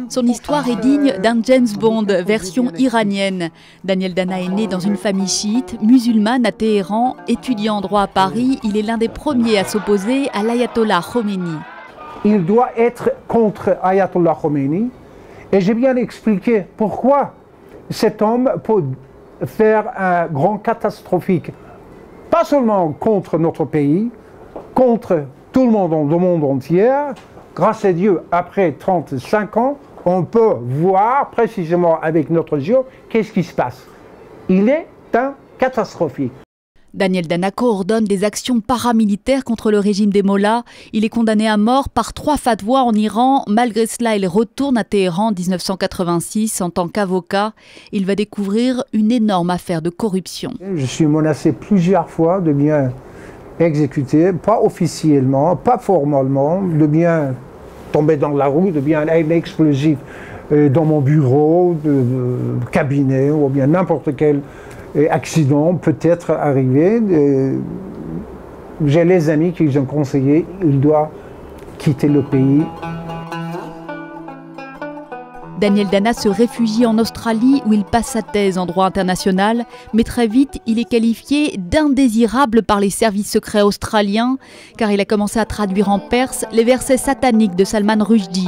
Son histoire est digne d'un James Bond, version iranienne. Daniel Dana est né dans une famille chiite, musulmane à Téhéran. Étudiant en droit à Paris, il est l'un des premiers à s'opposer à l'ayatollah Khomeini. Il doit être contre Ayatollah Khomeini. Et j'ai bien expliqué pourquoi cet homme peut faire un grand catastrophique, pas seulement contre notre pays, contre tout le monde dans le monde entier. Grâce à Dieu, après 35 ans, on peut voir précisément avec notre yeux qu'est-ce qui se passe. Il est un catastrophique. Daniel Dana coordonne des actions paramilitaires contre le régime des mollahs. Il est condamné à mort par 3 fatwas en Iran. Malgré cela, il retourne à Téhéran en 1986 en tant qu'avocat. Il va découvrir une énorme affaire de corruption. Je suis menacé plusieurs fois de bien exécuter, pas officiellement, pas formellement, de bien tomber dans la rue, de bien un explosif dans mon bureau, de cabinet ou bien n'importe quel accident peut être arrivé. J'ai les amis qui ont conseillé, il doit quitter le pays. Daniel Dana se réfugie en Australie où il passe sa thèse en droit international, mais très vite il est qualifié d'indésirable par les services secrets australiens car il a commencé à traduire en perse les versets sataniques de Salman Rushdie.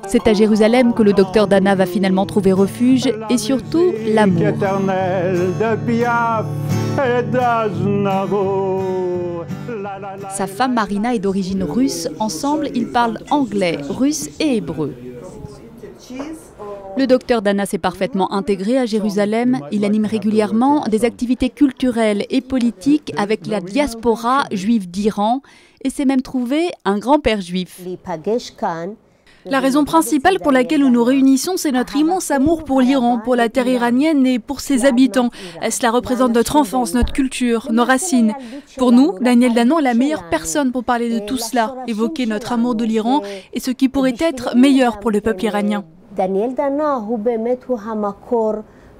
C'est à Jérusalem que le docteur Dana va finalement trouver refuge et surtout l'amour. Sa femme Marina est d'origine russe. Ensemble, ils parlent anglais, russe et hébreu. Le docteur Dana s'est parfaitement intégré à Jérusalem. Il anime régulièrement des activités culturelles et politiques avec la diaspora juive d'Iran et s'est même trouvé un grand-père juif. La raison principale pour laquelle nous nous réunissons, c'est notre immense amour pour l'Iran, pour la terre iranienne et pour ses habitants. Cela représente notre enfance, notre culture, nos racines. Pour nous, Daniel Dana est la meilleure personne pour parler de tout cela, évoquer notre amour de l'Iran et ce qui pourrait être meilleur pour le peuple iranien. דניאל דנה הוא באמת המקור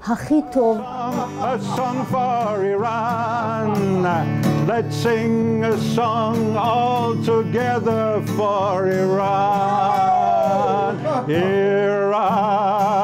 הכי טוב. A song for Iran. Let's sing a song all together for Iran. Iran.